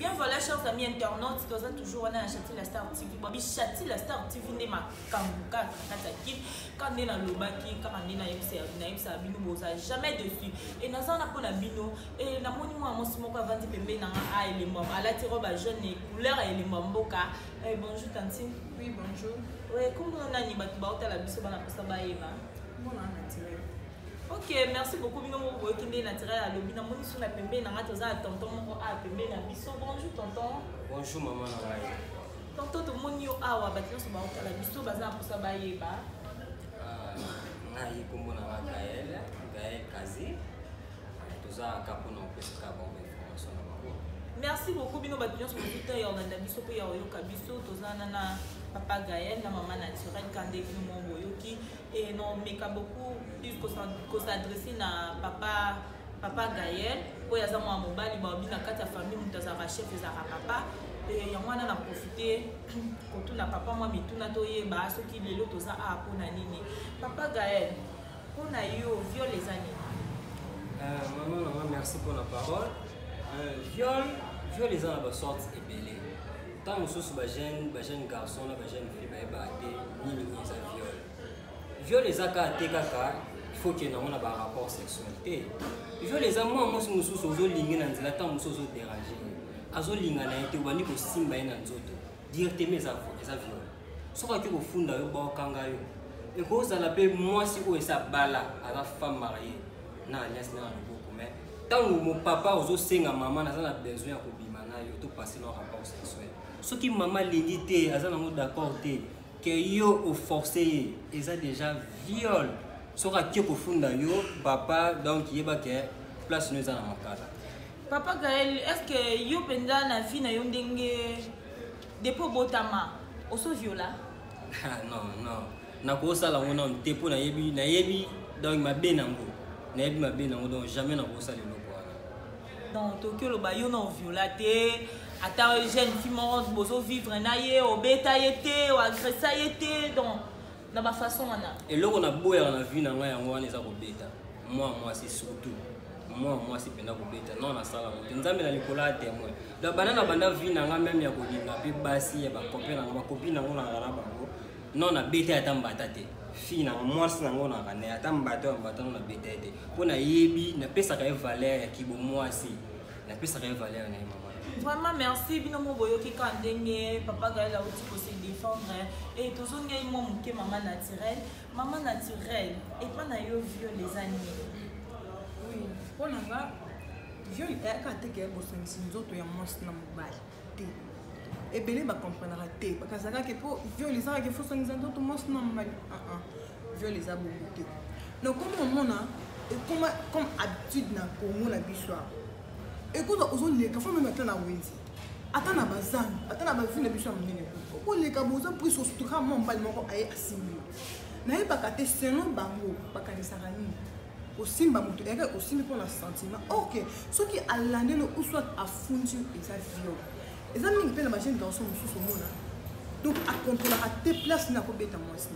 Bien voilà, chers amis internautes, nous avons toujours acheté la Star TV. Babi chati la Star TV ne ma kambuka kataki quand on est dans le baki quand on est dans le bino boza jamais dessus. Et nous avons pour la bino et na moni moi mon simo kwa vandi pembe na a élément à la tiro ba jaune et couleur élément mboka. Bonjour Tantine. Oui, bonjour. Oui, comment on a ni ba ta la biso bana posa ba eba. Bon naturel. Ok, merci beaucoup. Bino mo boyekende naturel à lobi na moni sur la pembe na ngata za tonton mo a pembe na biso. Bonjour tonton. Bonjour maman Naraï. Tonton to moni yo awa ba tino so ba la biso baza posa ba eba. Ngai kombo na Gaël Kazi. Toza kapona opesika ba information na bango. Merci beaucoup bino ba tino so tuta yo na biso pe yo kabiso toza na papa Gaël na maman naturelle kande kino mo boyoki et non meka beaucoup plus qu'on s'adresser na papa Gaël po ya za mo mobali ba bina kata famille mutaza ka chef za ka papa et yango na profiter ko na papa moi mituna to yeba soki lelo toza a po na nini papa Gaël on a eu viol les années. Maman, merci pour la parole. Viol les ans à sorte et belé. Tant que nous sommes jeune garçon, jeune fille, ni le viol. Viol les ans il faut qu'il y ait un rapport sexualité. Viol les ans, moi, nous sommes aux lignes dans la temps, nous sommes dérangés. Azo linga na été wani ko simba ina nzoto. Directement eza viol. Soka ki ko funda yo ba kanga yo. Et ko za la pe moi si ko esa bala à la femme mariée. Na alias na beaucoup mais tant mon papa ozo senga maman na za besoin ko bima na yo to passer leur rapport sexuel. Ce qui maman lingi te aza na mo d'accord te que yo au forcer eza déjà viol. Soka ki ko funda yo papa donc yeba ke place nous na makala. Papa Gaël, est-ce que yo penda na vie na yo ndenge depo botama oso viola? Non. Na ko sala wona ntepo na yebi donc mabe nango. Na yebi mabe nango donc jamais na ko sala loko wana. Donc Tokyo lo ba yo non viola te, ata jeune fille morte bozo vivre na ye obeta yete o agressa yete donc na ba façon wana. Et loko na boya na vie na nga yango wana eza ko beta. Moi c'est surtout moi c'est pena ko beta non na sala mo nzambe na likola témoin donc banana banda vie na nga même ya ko linga pe basi ya ba copine na ba copine na ngona ngana bango non na beta ya tambata te fille na moi na ngona ngana ya tambata na beta te pona yebi na pesa ka valeur ya kibo moi si na pesa ka valeur na maman. Vraiment merci bino mo boyoki ka ndenge papa Gaël a aussi se défendre et toujours ngai mo muke maman naturelle et pas na yo viol les années. Oui, pour nga viol est quand tu es bossé nzoto ya mwasi na mobali te. Et belé ba comprendre te parce que pour viol les ans que faut sangiza nzoto mwasi na mobali. Viol les a beaucoup te. Donc comme habitude na Congo na biswa. Écoute ozoli ka faut même attendre na wenzi. Attendre bazan, attendre ba vie na biswa mnene. Ko le ka boza pris sur tout ka mobali moko aye assimilé. Na ye ba kate selon bango ba kanisa nini. Au simba mutu eka au simba pour la sentiment ok ce qui a l'année le ou soit à fondre et ça viol et ça mingi pe na machine dans son sous mona donc à contrôler à tes places na ko beta moi si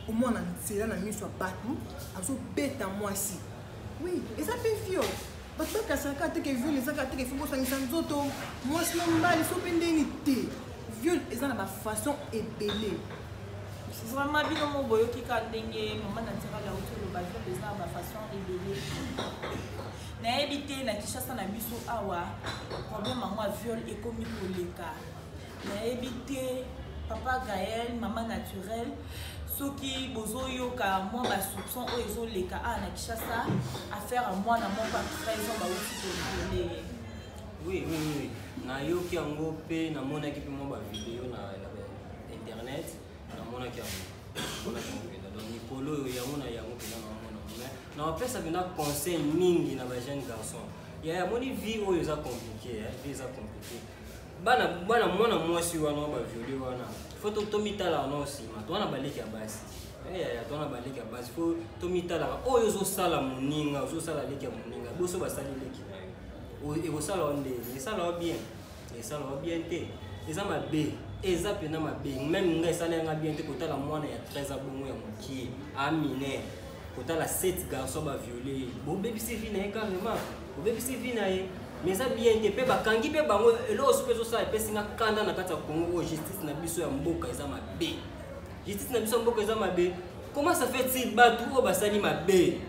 au moins na c'est là na mi soit battu à so beta moi si oui et ça fait viol parce que ça ka te que viol ça ka te que faut ça ngi nzoto moi si mbali so pendeni te viol et ça na ba façon ébélée. Vraiment bien mon boyoki ka ndenge maman naturelle la autour ba viol des armes façon ébélée. Na éviter na Kinshasa na biso awa problème moi viol et comme koleka. Na éviter papa Gaël maman naturelle soki bozo yoka moi ba soupçon o ezo leka na Kinshasa affaire à moi na mon pas trahison ba aussi violé. Oui. Na yoki yango pe na mona ki pe mo ba vidéo na internet. Donc Nicolo yango na yango pena na mona mais na pesa bina conseil mingi na ba jeune garçon ya moni vie oyo za compliqué vie za compliqué bana mona mwasi wana ba violé wana faut to mitala na aussi ma to na baleki ya basi ya to na baleki ya basi faut to mitala oyo zo sala moninga zo sala leki ya moninga boso ba sali leki o e ko sala onde e sala bien te eza mabe eza pena mabe même ngai sala nga bien te kotala mwana ya 13 abongo ya mokie amine kotala 7 garçons ba violé bo baby c'est vie na carrément bo baby c'est vie na mais ça bien te pe ba kangi pe bango elo sopezo ça pe singa kanda na kata Congo justice na biso ya mboka eza mabe justice na biso mboka eza mabe comment ça fait-il batu o basali mabe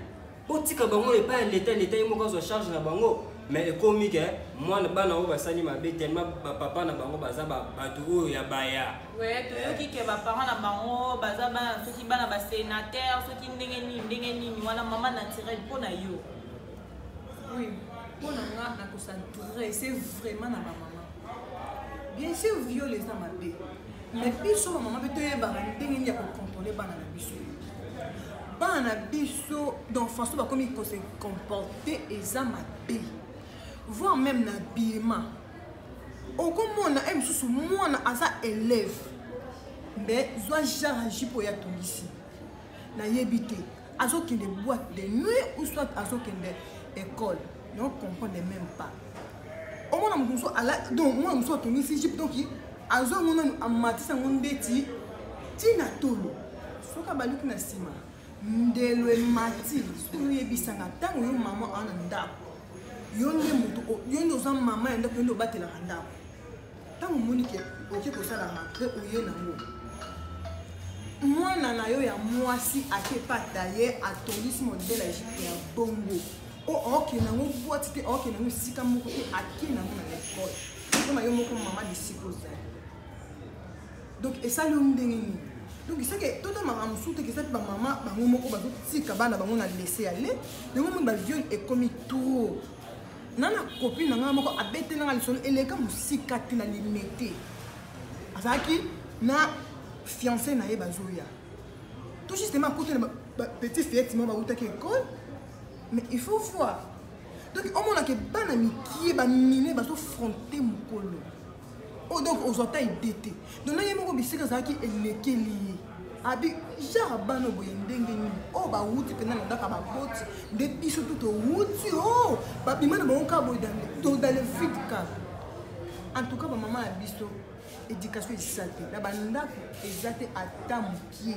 otika bango le pas l'état yemo ko charge na bango mais comme que moi na bana o basali mabe tellement papa na bango baza batu o ya baya ouais toyoki ke ba parents na bango baza bana soki bana ba sénateur soki ndenge nini wana mama na tirer pona yo. Oui, pour nous, c'est vraiment na maman. Bien sûr, viol les hommes à bé. Mais puis, sur maman, peut être barré, il y a pour contrôler bana biso. Bana biso, donc façon comme il se comporter les hommes à bé. Voire même l'habillement. Au comme on a un sous moi na asa élève. Mais soit j'agis pour y être ici. Na yébité. Azo qui des boîtes de nuit ou soit azo qui des école, ne comprend même pas. Au moins, donc moi, je suis ici, donc à ce moment où Matisse a mon déti, Tina Tolo, Soka Baluk Nassima, Ndelo et Mati, Souli Bissanga, tant que maman en anda, Yon nos maman et nous battre la randa. Tant que Monique, ok, pour ça la rentrée ou Yon moi, nana yo ya moi si à qui pas taillé à tourisme modèle Égypte ya bongo. Oh ok, na mo boîte te ok na mo sika moko te aki na mo na l'école. Comme yo moko maman de psychose. Donc et ça le ndengeni. Donc c'est que tout ma ramsou te que ça ba maman ba moko ba sika bana ba na laisser aller. Le moment ba viol est commis tout. Nana copine na moko abete na lisolo eleka musika te na limité. Azaki na fiancé na yeba zoya. Tout justement côté petit fête ma ba utaki école. Mais il faut voir. Donc, au moins, il y a des gens qui sont minés, qui sont frontés. Oh, donc, aux autres, ils détent. Donc, il y a des gens qui sont liés. Abi, genre, bano boy ndengeni. Oh, ba wuti pena na daka ba boti. Depuis surtout to wuti. Oh, ba bimana ba onka boy dans le vide car. En tout cas, ma maman a biso éducation exaltée. La banda exaltée à tamuki.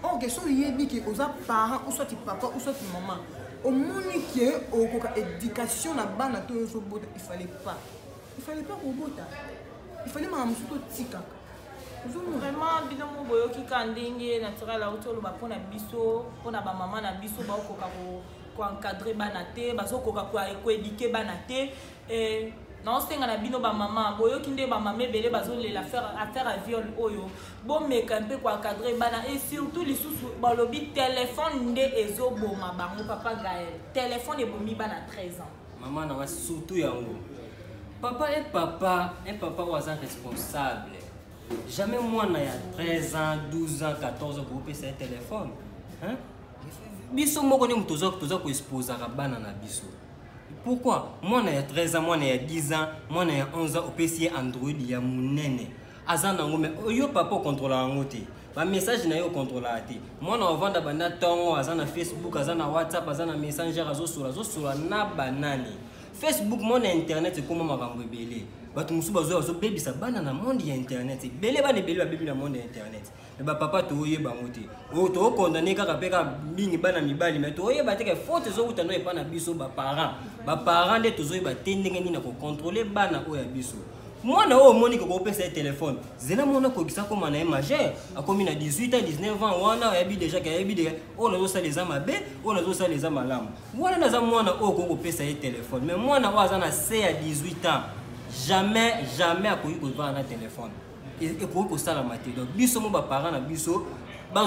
Oh, que sont yebi que aux parents ou soit papa ou soit maman. Au moment qui est au éducation na bana to so bota, il fallait pas robota. Il fallait ma musuto tika. Vraiment bino mo boyoki kandenge naturel la autour ba pona biso, pona ba maman na biso ba ko encadrer bana te, ba so ko éduquer bana te et non senga na bino ba maman boyoki nde ba maman belé bazo le affaire à viol oyo. Bon mais quand peu ko encadrer bana et surtout les sous ba lobi téléphone nde ezoboma bango papa Gaël. Téléphone e bomi bana 13 ans. Maman na surtout yango. Papa was responsable. Jamais moi na ya 13 ans, 12 ans, 14 ans groupe c'est un téléphone. Hein? Biso moko ne mutozo ko expose ka bana na biso. Pourquoi? Moi na ya 13 ans, moi na ya 10 ans, moi na ya 11 ans au PC Android ya munene. Azana ngome yo papa contrôler ngote. Ba message na yo contrôler te. Moi na vendre banda tongo azana Facebook, azana WhatsApp, azana Messenger azo sura na banani. Facebook mon internet c'est comment makambo belé. Batu musu bazo baby sa bana na monde ya internet. Belé ba baby na monde internet. Mais ba papa to yeba ngote. O to condamner kaka peka bingi bana mibali mais to yeba te ke faute zo utano e pa na biso ba parents. Ba parents de to zo yeba tendenge ni na ko contrôler bana o ya biso. Moi na o moni ko pesa téléphone. Zena mona ko gisa ko mana majeur. Akomi na 18 ans 19 ans wana ya bi déjà ka ya bi de o na zo sa les ama be, o na zo sa les ama lam. Wana na za mwana o ko pesa téléphone. Mais moi na wa za na C à 18 ans. Jamais à quoi il va un téléphone. Et pour que ça la matière. Donc, biso mo ba parents na biso, ba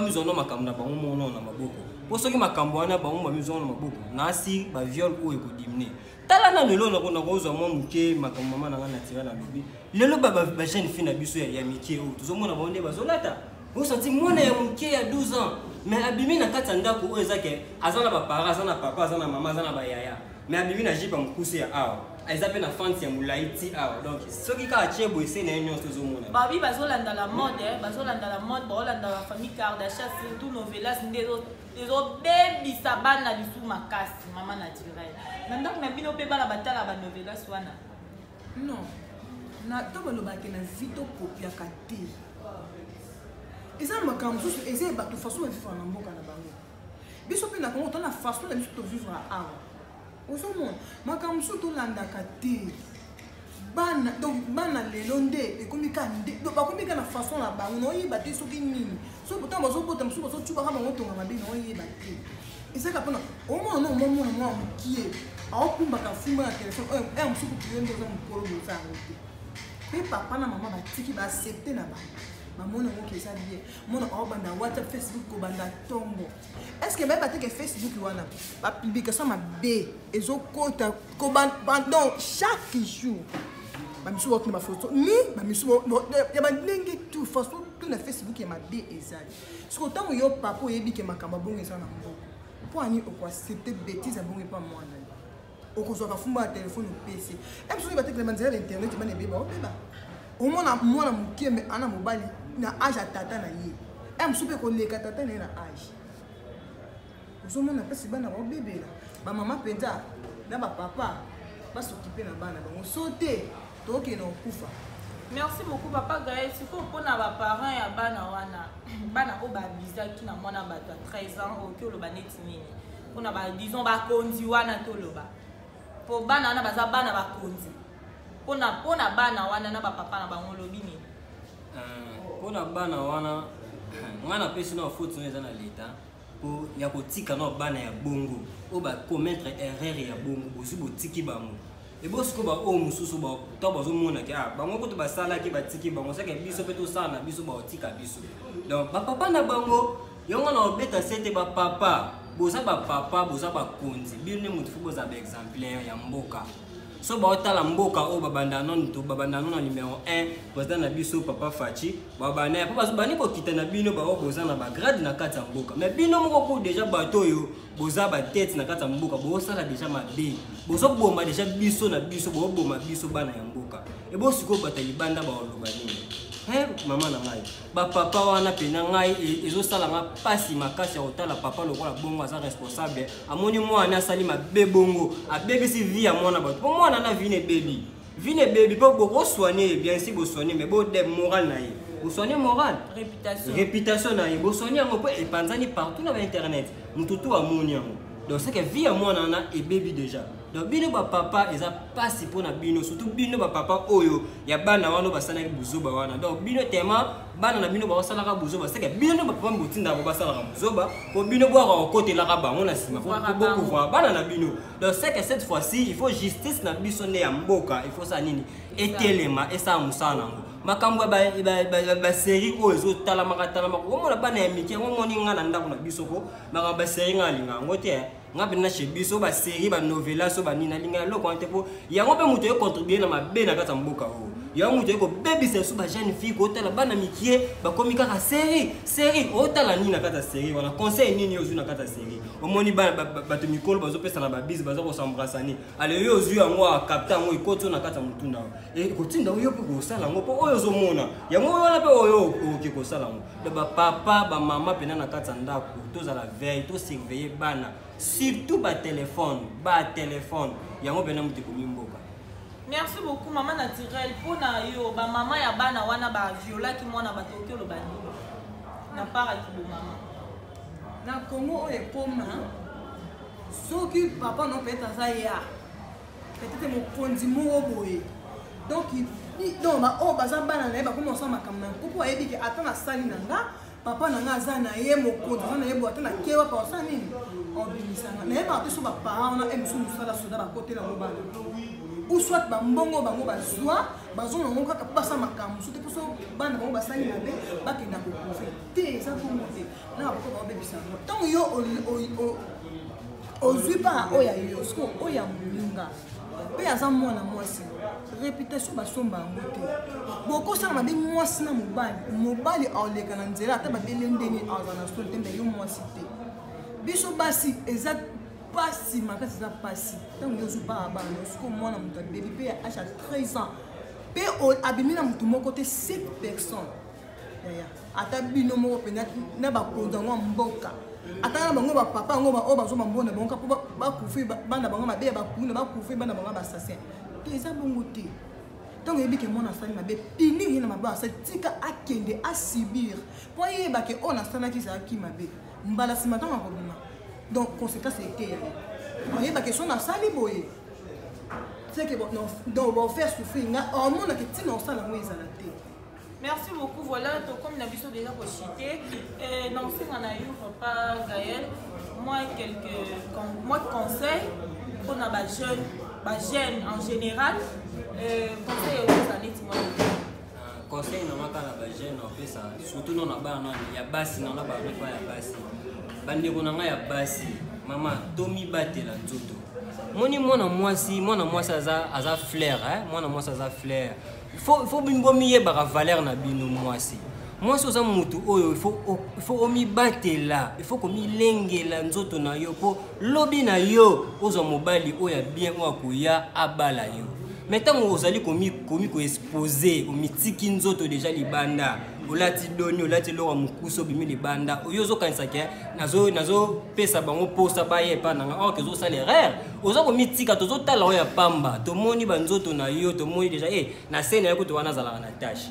mizono makambo na bango mono na maboko. Pour ceux qui makambo wana bango ba mizono na maboko. Na si ba viol ko eko diminuer. Tala na lelo na ko zo mo muke makambo mama na tira na lobi. Lelo ba jeune fille na biso ya mike o. Tozo mona bonde ba zolata. Vous sentez mona ya muke ya 12 ans. Mais abimi na kata ndako o ezake azana ba parents, azana papa, azana mama, azana ba yaya. Mais abimi na jipa mkusi ya awa. Ils appellent la fancy à Moulaïti. Donc, ceux qui ont acheté c'est une union de zone. Babi, bazola dans la mode, bazola dans la mode, bazola dans la famille Kardashian, surtout novelas, des autres baby saban na dessous ma casse, maman naturelle. Maintenant, on a bien opé la bataille à la novelas wana. Non, na toba lo bakena vito copia kate. Eza makambo susu eza ba to façon vivre na mboka na bango. Biso pe na Congo, on a façon de vivre à awa. ozomona makambo mosusu tolandaka te bana donc bana lelo nde ekomi ka nde bakomi ka na façon na bango naoyeba te soki nini so pourtant bazobota mosusu bazocubaka bango tonga mabe naoyeba te ezaka mpona omona omomona mwa mokie aokumbaka fumba na telefone oyo mosusu kuye nde oza mokolo boza yango te mpe papa na mama batiki baaccepte na bango bamona yango eza bien mona aobanda whatsapp facebook kobanda ntongo estce bayeba te ke facebook wana bapublication mabe ezokota donc chaque jour bamisu bakuna bafoto ni bamisu ya bandenge tout façon tout na facebook ya mabe ezali soki ntango yo papa oyebi ke makambo abongo eza na mboka mpo ani okoaccepte bétise abongo epa mwana okozwaka fumba ya telefone opesi biso oyeba te banzela ya internet bana ebeba obeba omona mwana mokie me ana mobali na age ya tata na ye mosu mpe koleka tata na ye na age ozomona mpesi bana baobebela bamama mpenza na bapapa basokipe na bana bango so te tokende okufa. Merci beaucoup papa Gaël. Sikoyo mpona baparent ya bana wana bana oyo babizaki na mwana bato ya 13 ans oki oloba neti nini mpona disons bakonzi wana toloba mpo bana wana baza bana bakonzi mpona bana wana na bapapa na bango olobi nini? Mpona bana wana mwana apesi na faute no eza na leta mpo ya kotika na bana ya bongo oyo bakomettre erreur ya bongo bozwi botiki bango ebosiko baoyo mosusu to bazomonaki bango koto basalaki batiki bango seke biso mpe tosala na biso baotika biso donc bapapa na bango yango na obeta sete bapapa boza bapapa boza bakonzi bino nde motu fo boza baexemplaire ya mboka so baotala mboka oyo babanda nano na numéro 1 boza na biso papa Fachi babanda po bazobani kokita na bino bao boza na bagrade na kati ya mboka mais bino moko ko déjà bato oyo boza batete na kati ya mboka bosala déjà mabe bozoboma déjà biso na biso boboma biso bana ya mboka ebosiko bata libanda baoloba nini mama na ngai bapapa wana pena ngai ezosala nga pasi makasi ya kotala papa lokola bongo aza responsable amoni mwana asali mabe bongo abebisi vie ya mwana bato po mwana na vie ne baby po bokosoigne bien si bosoigne mais bode moral na ye bosoigne moral réputation na ye bosoigne yango mpo epanzani partout na bainternet motutu amoni yango donc c'est que vie ya mwana na ebebi déjà donc bino bapapa eza pasi mpona bino surtout bino bapapa oyo ya bana wana basalaki buzoba wana donc bino tema bana na bino basalaka buzoba c'est que bino bapapa mbotinda bo basalaka buzoba po bino bwaka okotelaka bango na nsima po pouvoir bana na bino donc c'est que cette fois-ci il faut justice na biso nde ya mboka il faut ça nini etelema esala mosala nango makambo basérie oyo ezotalamaka omona bana ya mike yango omoni nga na ndako na biso po makambo basérie nga alinga yango te nga pena chez biso basérie banovela so banini alinga eloko wana te po yango mpe moto econtribue na mabe na kati ya mboka oyo yango moto ekobebisa so bajeune fille kootala bana mikie bakomi kaka série otala nini na kati ya série wana conseil nini ozwi na kati ya série omoni bato mikolo bazopesa na babisi baza kosambrasani ale yo ozwi yango akapta yango ekoti oyo na kati ya motunda ekotinda oyo mpe kosala yango mpo oyo ozomona yango wana mpe oyo okoki kosala yango de bapapa bamama pena na kati ya ndako tozala veille tosurveille bana surtout téléphone yango pena moto ekomi mboka. Merci beaucoup maman Naturel mpona yo bamama ya bana wana baviolaki mwana bato oki oloba nini na paraki bomama na Congo oyo ekoma soki papa no peut-être aza ya peut-être mokonzi moko boye donc oyo baza bana na ye bakoma osala makambo na nkopo ayebi ke ata nasali na nga papa na nga aza na ye mokonzi aza na ye boye ata nakewa pa osala nini obimisanga nayebaka te so baparent wana mosu mosala soda bakotela ngo bana ou soit bambongo bango bazwa bazonango kaka mpo basala makambo mosu te mpo so bana bango basali mabe bakenda kokufe te eza bongo te na bako baobebisa yango ntango yo ozwi mpa oyo ya yo siko oyo ya molinga mpe aza mwana mwasi réputation basomba yango te bokosala mabe mwasi na mobali aoleka na nzela ata babele ndenge aza na solo te mbe yo mwasi te biso basi eza pasi makasi eza pasi ntango yozwi mpaka bana siko mwana moto abebi mpe ya age ya 13 ans mpe abimi na motu moko te 7 personnes ata bino moko mpena na bakonzi yango ya mboka ata na bango bapapa yango oyo bazwa bambona bango mpo bakufi bana bango mabe ya bakuna bakufi bana bango basassin te eza bongo te ntango oyebike mwana asali mabe pinir ye na mabe asali tika akende asibir mpo ayebake oyo nasalaki ezalaki mabe mbala nsima ntango akobima donc conséquence ete ya voyez ma question na sali boye c'est que donc on faire souffrir nga au monde que ti non ça la moi ezala te. Merci beaucoup. Voilà, comme nous avons déjà cité, dans ce qu'on a eu, Papa Gaël, moi conseil pour les jeunes en général, conseil aux années conseil na makala ba jeune en fait ça surtout non na ba non ya basi na ba ba ya basi bande ko na ya basi mama tomi batela nzoto moni mwana mwasi aza flair hein mwana mwasi aza flair il faut bingo miyeba ka valeur na bino mwasi oza mutu oyo il faut omi batela il faut komi lengela nzoto na yo po lobi na yo ozo mobali oya bien o akoya abala yo. Maintenant, vous allez comme exposer au mythique nzoto déjà libanda. Olati doni olati lo mukuso bimi libanda. Oyozo kansake nazo pesa bango posa baye pa nanga o kezo salaire. Ozo ko mythique tozo tala o ya pamba. To moni banzoto na yo to moni déjà na scène ya kuto wana zala na tâche.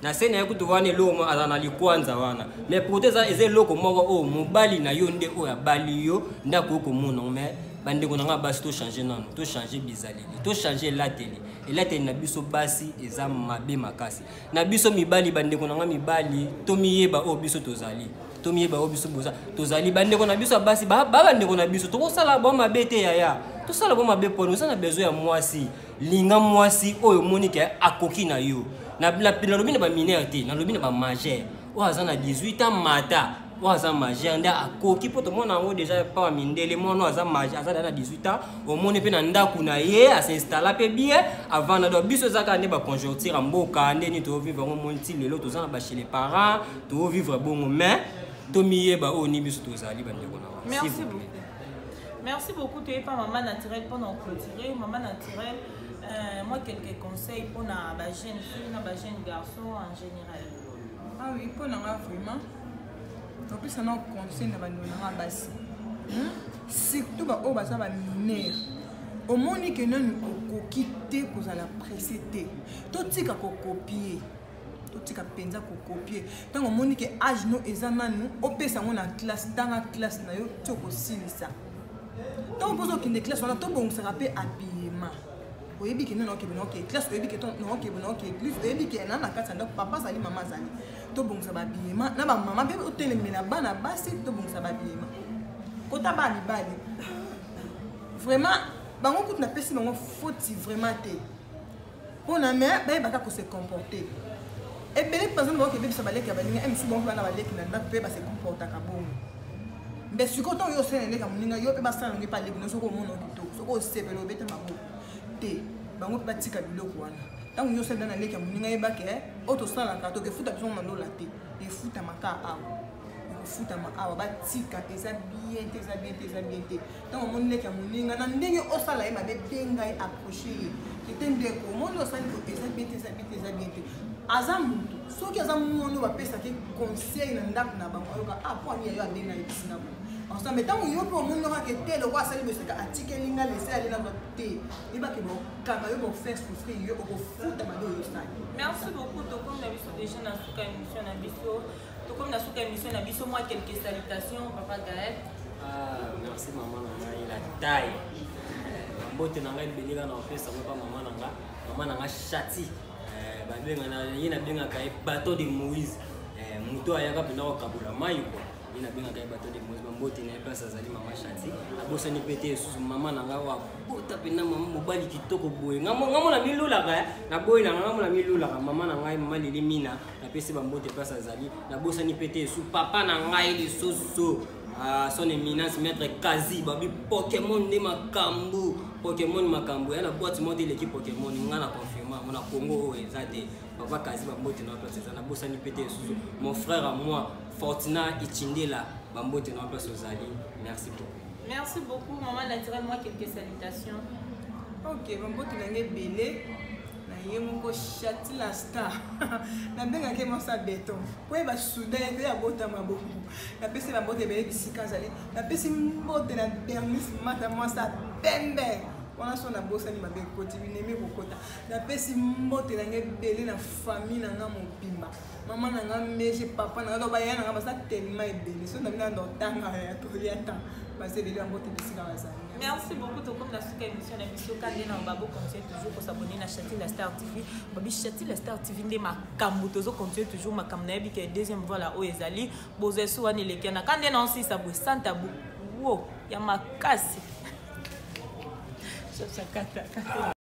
Na scène ya kuto wana lo azana likwanza wana. Mais peut-être eze loko moko o mobali na yo nde o ya bali yo ndako ko mona mais bande ko nanga basi to changer nano to changer bizaleli to changer lateli et lateli na biso basi eza mabe makasi na biso mibali bande ko nanga mibali to miyeba o biso tozali to miyeba o biso boza tozali bande ko na biso basi ba bande ko na biso to sala ba mabe te yaya to sala ba mabe pono ça na besoin ya mwasi linga mwasi oyo monike akoki na yo na lobi na ba mineur te na lobi na ba majeur o azana 18 ans mata waza majeur nda akoki poto mona ngo déjà pas mindele mona waza majeur aza na 18 ans au moni pe na ndaku na ye a s'installer pe bien avant na do biso zaka ne ba conjoncture mboka ndeni to vivre ngo monti lelo to zana ba chez les parents to vivre bongo mais to miyeba o ni biso to zali bande ko na. Merci beaucoup. Merci beaucoup. Tu es pas maman naturelle pendant clôturer maman naturelle moi quelques conseils pour na ba jeune fille na ba jeune garçon en général. Ah oui, pour na vraiment en plus, on a un conseil de la base. Surtout, on va avoir mineur. Au moment où nous avons quitté, nous allons précéder. Tout ce qu'on a copié, tout ce qu'on a copié. Tant au moment où l'âge nous est nous, on peut savoir dans la classe, nous avons aussi ça. Tant on pose une classe, on a tout bon, ça rappelle habillement. Vous voyez que nous avons une classe, vous voyez que nous avons une église, vous voyez que nous avons une classe, papa, sali, maman, sali. To bon ça va bien na ba maman be hôtel mais na bana basi to bon ça va bien kota ba li bali vraiment bango kuti na pesi bango faute vraiment te pona mais ba ka ko se comporter et bele par exemple que bébé ça balek ya balinga em su bon bana balek na na pe ba se comporter ka bon mais su ko to yo se ne ka muninga yo pe ba sa ngi pa le no so ko mono to so ko se belo beta mabo te bango ba tika biloko wana. Tant que vous êtes dans les cas, vous n'avez pas auto ça la carte que fout absolument dans la tête et fout à ma car fout à ma aba tika eza bien tant que mon neka muninga na ndenge osala ma be benga approcher était ndeko mon osala ko eza bien azam soki azam mono ba pesa ke conseil na ndako na bango yoka po ami yo abena itisina en ça mettant yo po mono ka ke telo kwa sali monsieur ka atike linga laisser aller dans notre thé et ba ke bon kama yo faire souffrir yo ko futa mado yo ça. Merci beaucoup to comme na biso déjà na suka émission na biso to comme na suka émission na biso moi quelques salutations papa Gaël. Merci maman na la taille mbote na ngai belika na office sama pa maman na chati babenga na yina benga ka bateau de Moïse muto ayaka pena ko kabula mai ko yina benga ka bateau de Moïse mbote na place azali mama chati abosa ni pete susu mama na nga wa bota pena mama mobali kitoko boye ngamo na milula ka na boye na ngamo na milula ka mama na ngai mama lili mina na pesi bambote place azali na bosa ni pete su papa na ngai lisusu son éminence maître Kazi babi Pokémon de makambu yana boîte modèle l'équipe Pokémon ngana confirmer mon Congo ezate papa Kazi bambote na place ça na bosa ni pété susu mon frère à moi Fortuna Ichindela bambote na place ozali merci beaucoup maman naturellement quelques salutations. OK bambote na nge belé ye moko chati la star na benga ke mo sa béton po ba soudain te abota maboko na pesi ba bote be bisika zali na pesi mbote na bernis mata mo sa pembe wana so na bosa ni mabe koti bineme kokota na pesi mbote na ngebele na famille na nga mobimba mama na nga meje papa na nga ba yana nga ba sa tellement ebele so na bina ndotanga ya to ya ta base ebele yango te bisika bazali. Merci beaucoup de comme la suite émission d'émission Kandé na Babo conseille toujours pour s'abonner à Chati la Star TV. Babi Chati la Star TV ndé makambo tozo continue toujours makambo na bi que deuxième voilà o ezali bozesu wani lekena Kandé na aussi ça bo santa bo wo ya makasi. Ça kata.